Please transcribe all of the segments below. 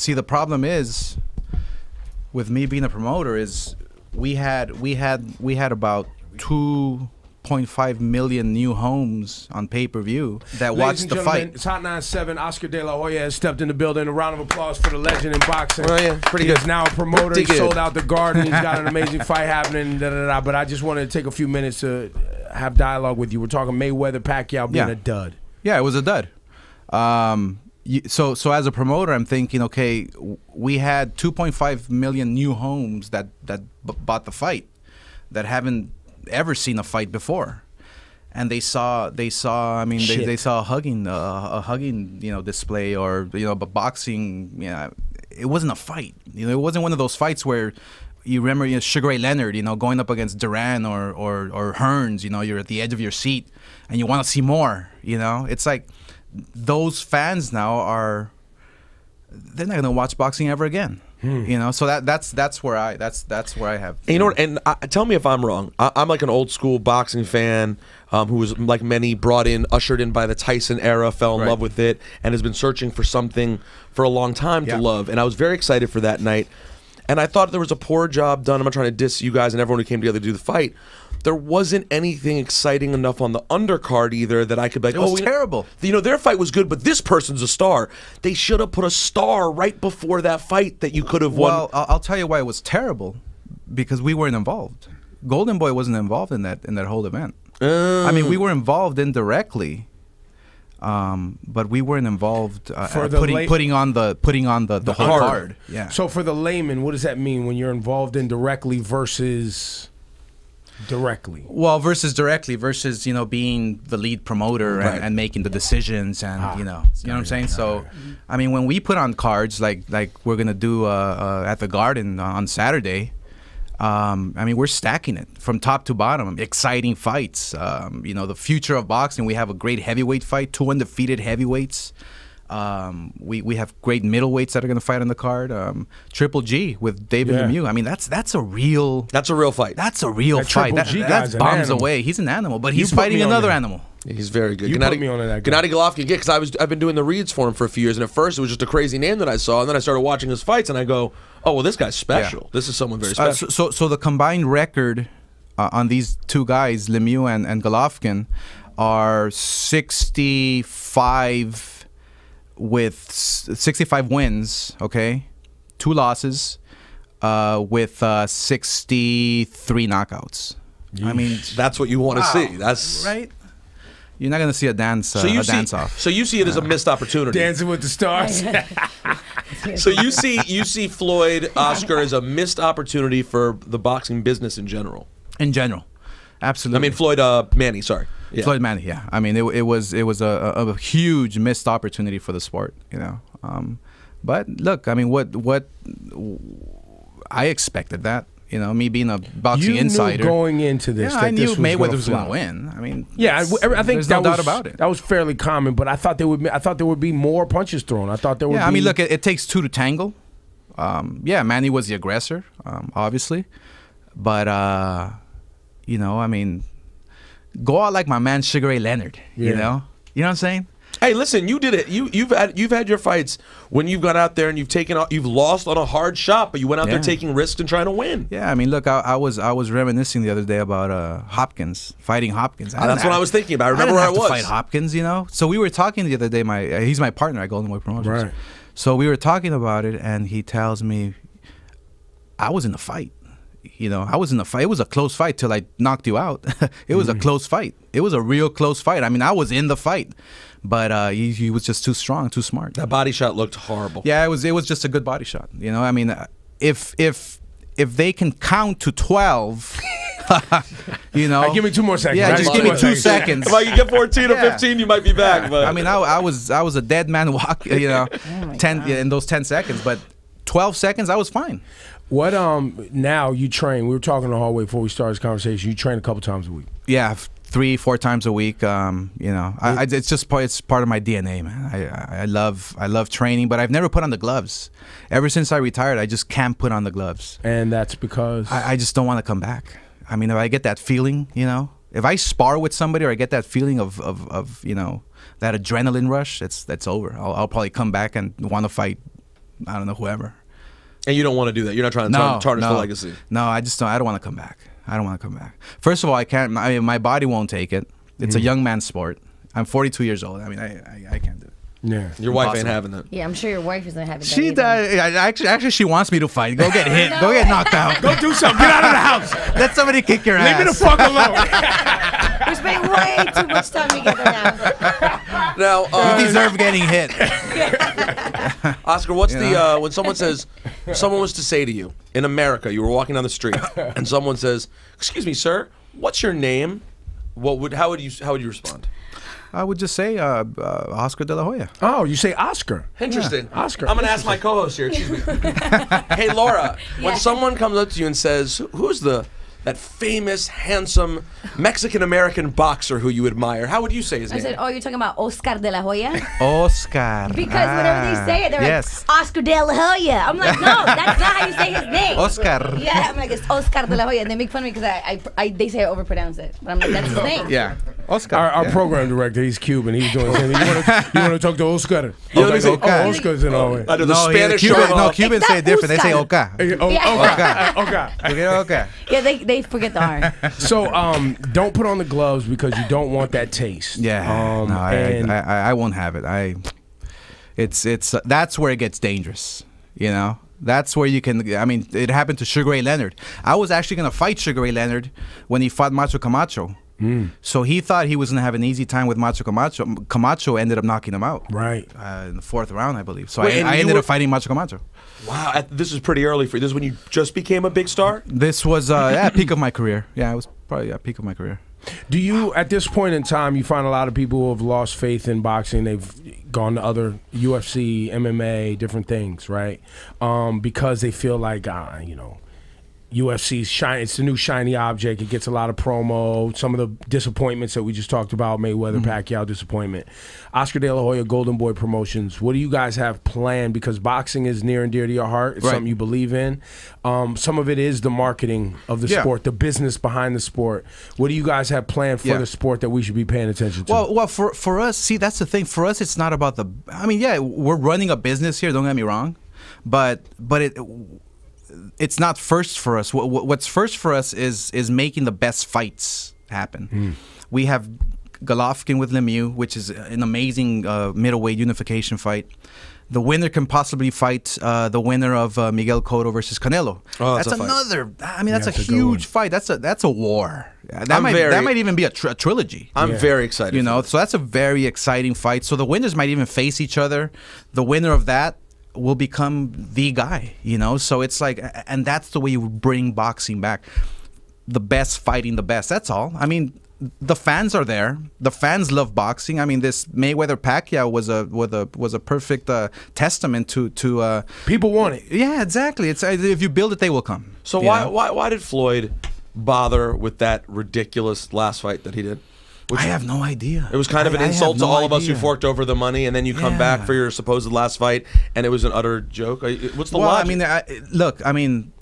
see, the problem is with me being a promoter is we had about 2.5 million new homes on pay-per-view that watched the fight. It's Hot 97. Oscar De La Hoya has stepped in the building. A round of applause for the legend in boxing. Oh, yeah, pretty He good. is now a promoter. He sold out the Garden. He's got an amazing fight happening. But I just wanted to take a few minutes to have dialogue with you. We're talking Mayweather, Pacquiao being a dud. Yeah, it was a dud. So as a promoter, I'm thinking, okay, we had 2.5 million new homes that bought the fight that haven't ever seen a fight before, and they saw I mean they saw a hugging display, or but boxing, it wasn't a fight. It wasn't one of those fights where you remember Sugar Ray Leonard going up against Duran or Hearns. You're at the edge of your seat and you want to see more. It's like those fans now they're not gonna watch boxing ever again. So that's where I have. And tell me if I'm wrong. I'm like an old school boxing fan who was, like many, ushered in by the Tyson era, fell in love with it, and has been searching for something for a long time to love. And I was very excited for that night. And I thought there was a poor job done. I'm not trying to diss you guys and everyone who came together to do the fight. There wasn't anything exciting enough on the undercard either that I could be like, it was terrible. Their fight was good, but this person's a star. They should have put a star right before that fight that you could have won. Well, I'll tell you why it was terrible, because we weren't involved. Golden Boy wasn't involved in that whole event. I mean, we were involved indirectly, but we weren't involved putting on the whole card. Yeah. So for the layman, what does that mean when you're involved indirectly versus directly? Well, versus being the lead promoter and making the decisions, and you know what I'm saying. So, I mean, when we put on cards like we're gonna do at the Garden on Saturday, I mean, we're stacking it from top to bottom. Exciting fights. The future of boxing. We have a great heavyweight fight, 2 undefeated heavyweights. We have great middleweights that are going to fight on the card. Triple G with David Lemieux. I mean, that's a real fight. That's a real fight. That's bombs away. He's an animal, but he's fighting another animal. He's very good. You put me on that guy. Gennady Golovkin, because I've been doing the reads for him for a few years, and at first it was just a crazy name that I saw, and then I started watching his fights, and I go, oh well, this guy's special. Yeah. This is someone very special. So the combined record on these two guys, Lemieux and Golovkin, are 65 with 65 wins, okay, 2 losses, with 63 knockouts. Yeesh. I mean, that's what you want to see. That's right. You're not going to see a dance off. So you see it as a missed opportunity. Dancing with the Stars. So you see Floyd, Oscar as a missed opportunity for the boxing business in general. In general, absolutely. I mean Floyd Manny. Sorry. Yeah. Floyd Manny, yeah. I mean, it was a huge missed opportunity for the sport, But look, I mean, what I expected that, me being a boxing insider. You knew going into this, I knew Mayweather was going to win. I mean, I think there's no doubt about it. That was fairly common, but I thought there would be more punches thrown. I thought there would. Yeah, I mean, look, it takes 2 to tangle. Manny was the aggressor, obviously, but I mean, go out like my man Sugar Ray Leonard. You know what I'm saying? Hey, listen, you did it. You've had your fights when you've gone out there and you've lost on a hard shot, but you went out there taking risks and trying to win. Yeah, I mean, look, I was reminiscing the other day about Hopkins, fighting Hopkins. That's what I was thinking about. I remember where I was. To fight Hopkins, So we were talking the other day. He's my partner at Golden Boy Promotions. Right. So we were talking about it, and he tells me, I was in the fight. I was in the fight. It was a close fight till I knocked you out. It was a close fight. It was a real close fight. I mean, I was in the fight, but he was just too strong, too smart. That body shot looked horrible. Yeah, it was just a good body shot. I mean, if they can count to 12, Right, give me 2 more seconds. Yeah, just give me 2 seconds. If I can get 14 or 15, you might be back. But I mean, I was a dead man walk. 10 in those 10 seconds, but 12 seconds, I was fine. What now you train? We were talking in the hallway before we started this conversation. You train a couple times a week. Yeah, 3-4 times a week. It's part of my DNA, man. I love training, but I've never put on the gloves. Ever since I retired, I just can't put on the gloves. And that's because I just don't want to come back. I mean, if I get that feeling, if I spar with somebody or I get that feeling of that adrenaline rush, that's over. I'll probably come back and want to fight I don't know, whoever. And you don't want to do that. You're not trying to tarnish the legacy. No, I just don't. I don't want to come back. I don't want to come back. First of all, I can't. I mean, my body won't take it. It's a young man's sport. I'm 42 years old. I mean, I can't do it. Yeah, your wife ain't having that. Yeah, I'm sure your wife isn't having that. She actually she wants me to fight. Go get hit. Go get knocked out. Go do something. Get out of the house. Let somebody kick your ass. Leave me the fuck alone. We're spending way too much time together now. Now you deserve getting hit. Oscar, what's the when someone was to say to you in America, you were walking down the street, and someone says, "Excuse me, sir, what's your name?" How would you respond? I would just say Oscar De La Hoya. Oh, you say Oscar. Interesting. Yeah. Oscar. I'm going to ask my co-host here. Excuse me. Hey, Laura, when someone comes up to you and says, who's that famous, handsome Mexican-American boxer who you admire, how would you say his name? I said, oh, you're talking about Oscar De La Hoya? Oscar. Because whenever they say it, they're like, Oscar De La Hoya. I'm like, no, that's not how you say his name. Oscar. Yeah, I'm like, it's Oscar De La Hoya. And they make fun of me because they say I overpronounce it. But I'm like, that's his name. Yeah. Oscar. Our program director, he's Cuban. He's doing something. You want to talk to Oscar? Oscar's in our way. I do the Spanish Cubans say it different. They say Oka. Oka. Yeah, they forget the R. So, don't put on the gloves because you don't want that taste. Yeah. I won't have it. It's that's where it gets dangerous. You know. That's where you can. I mean, it happened to Sugar Ray Leonard. I was actually going to fight Sugar Ray Leonard when he fought Macho Camacho. So he thought he was going to have an easy time with Macho Camacho. Camacho ended up knocking him out. Right. In the 4th round, I believe. So I ended up fighting Macho Camacho. Wow, this is pretty early for you. This is when you just became a big star? This was peak of my career. Yeah, it was probably peak of my career. Do you, at this point in time, you find a lot of people who have lost faith in boxing, they've gone to other UFC, MMA, different things, right? Because they feel like, you know, UFC's shiny, it's the new shiny object. It gets a lot of promo. Some of the disappointments that we just talked about, Mayweather, Pacquiao disappointment. Oscar De La Hoya, Golden Boy Promotions. What do you guys have planned? Because boxing is near and dear to your heart. It's something you believe in. Some of it is the marketing of the sport, the business behind the sport. What do you guys have planned for the sport that we should be paying attention to? Well, for us, see, that's the thing. For us, it's not about the. I mean, yeah, we're running a business here. Don't get me wrong, but it's not first for us. What's first for us is making the best fights happen. We have Golovkin with Lemieux, which is an amazing middleweight unification fight. The winner can possibly fight the winner of Miguel Cotto versus Canelo. Oh, that's another. I mean, that's a huge fight. That's a war. That might even be a trilogy. I'm very excited. You know, so that's a very exciting fight. So the winners might even face each other. The winner of that will become the guy, you know? So it's like, and that's the way you bring boxing back. The best fighting the best, that's all. I mean, the fans are there. The fans love boxing. I mean, this Mayweather-Pacquiao was a perfect testament to people want it. Yeah, exactly. It's if you build it, they will come. So why did Floyd bother with that ridiculous last fight that he did? I have no idea. It was kind of an insult to all of us who forked over the money, and then you come back for your supposed last fight, and it was an utter joke. What's the logic? I mean,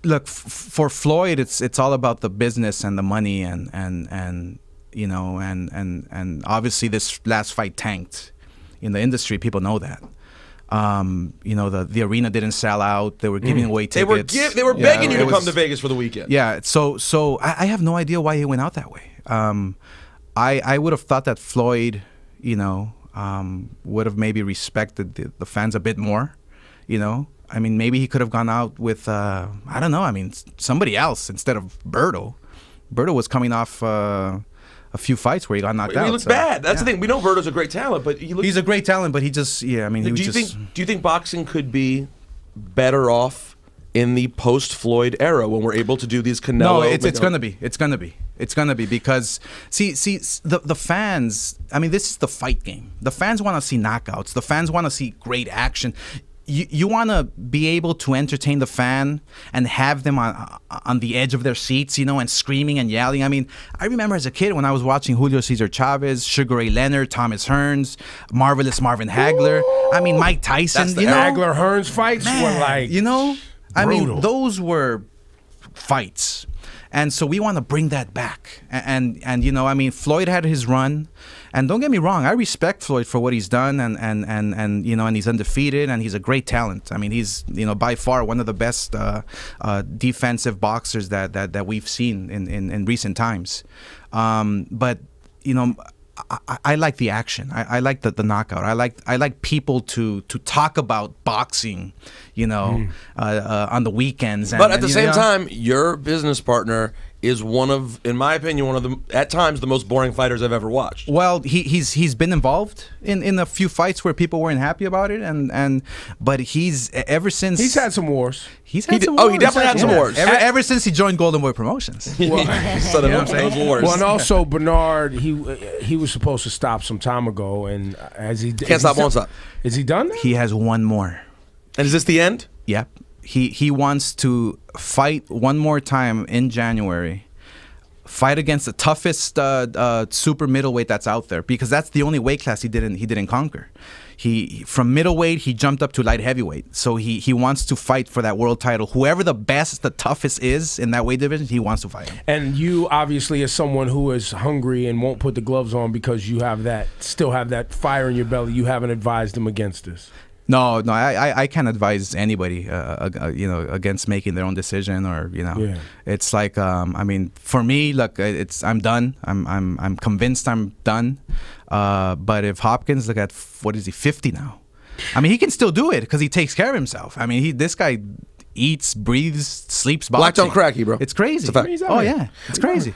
look, for Floyd, it's all about the business and the money, and you know, and obviously this last fight tanked in the industry. People know that. You know, the arena didn't sell out. They were giving away tickets. They were begging you to come to Vegas for the weekend. Yeah. So I have no idea why he went out that way. I would have thought that Floyd, you know, would have maybe respected the fans a bit more. You know, I mean, maybe he could have gone out with I don't know. I mean, somebody else instead of Berto. Berto was coming off a few fights where he got knocked out. He looks bad. That's the thing. We know Berto's a great talent, but he's a great talent, but he just I mean, do you think boxing could be better off in the post-Floyd era when we're able to do these Canelo? No, it's gonna be. It's gonna be because see the fans. I mean, this is the fight game. The fans want to see knockouts. The fans want to see great action. You want to be able to entertain the fan and have them on the edge of their seats, you know, and screaming and yelling. I mean, I remember as a kid when I was watching Julio Cesar Chavez, Sugar Ray Leonard, Thomas Hearns, Marvelous Marvin Hagler. I mean, Mike Tyson. That's the Hagler-Hearns fights were like, you know, I brutal. mean, those were fights. And so we want to bring that back. And you know, I mean, Floyd had his run. And don't get me wrong, I respect Floyd for what he's done, and you know, and he's undefeated, and he's a great talent. I mean, he's, you know, by far one of the best defensive boxers that we've seen in recent times. But you know, I like the action. I like the knockout. I like people to talk about boxing, you know, on the weekends. But at the same time, your business partner is one of, in my opinion, one of the, at times, the most boring fighters I've ever watched. Well, he's been involved in a few fights where people weren't happy about it, but he's ever since he's had some wars. He's had some wars. Oh, he definitely had some wars. Ever since he joined Golden Boy Promotions. Well, well, and also Bernard, he was supposed to stop some time ago, and as he can't stop, won't stop. Is he done that? He has one more. And is this the end? Yep. He wants to fight one more time in January. Fight against the toughest super middleweight that's out there, because that's the only weight class he didn't conquer. From middleweight he jumped up to light heavyweight. So he wants to fight for that world title. Whoever the best, the toughest is in that weight division, he wants to fight him. And you obviously, as someone who is hungry and won't put the gloves on because you have still have that fire in your belly, you haven't advised him against this. No, I can't advise anybody, you know, against making their own decision, or you know, it's like, I mean, for me, look, I'm done. I'm convinced I'm done. But if Hopkins, look at what is he, 50 now? I mean, he can still do it because he takes care of himself. I mean, this guy eats, breathes, sleeps boxing. Black don't cracky, bro. It's crazy. It's a fact. Oh yeah, it's crazy.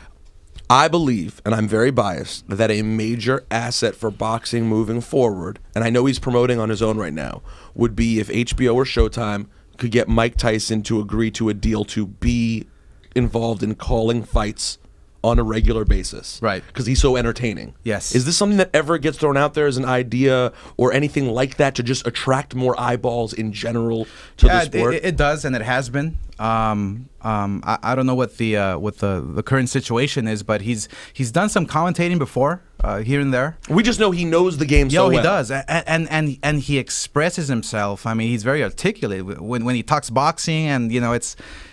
I believe, and I'm very biased, that a major asset for boxing moving forward, and I know he's promoting on his own right now, would be if HBO or Showtime could get Mike Tyson to agree to a deal to be involved in calling fights on a regular basis. Right. Because he's so entertaining. Yes. Is this something that ever gets thrown out there as an idea or anything like that to just attract more eyeballs in general to the sport? It does, and it has been. I don't know what the current situation is, but he's done some commentating before, here and there. We just know he knows the game so well. He does, and he expresses himself. I mean, he's very articulate when he talks boxing, and you know,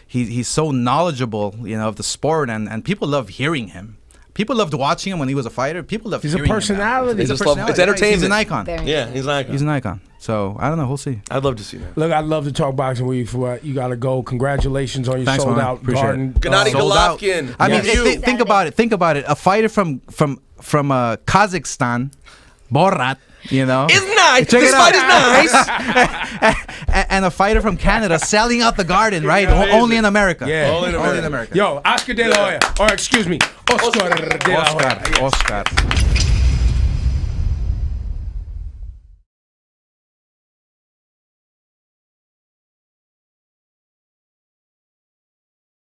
he's so knowledgeable, you know, of the sport, and people love hearing him. People loved watching him when he was a fighter. People loved hearing him. He's a personality. It's entertainment. He's an icon. Yeah, he's an icon. He's an icon. So I don't know. We'll see. I'd love to see that. Look, I'd love to talk boxing with you. For you got to go. Congratulations on your sold-out garden. Gennady Golovkin. I mean, think about it. Think about it. A fighter from Kazakhstan, Borat. You know, it's nice. This fight is nice. And a fighter from Canada selling out the garden, right? Only in America. Yeah, only in America. Yo, Oscar De La Hoya, or excuse me, Oscar De La Hoya. Oscar.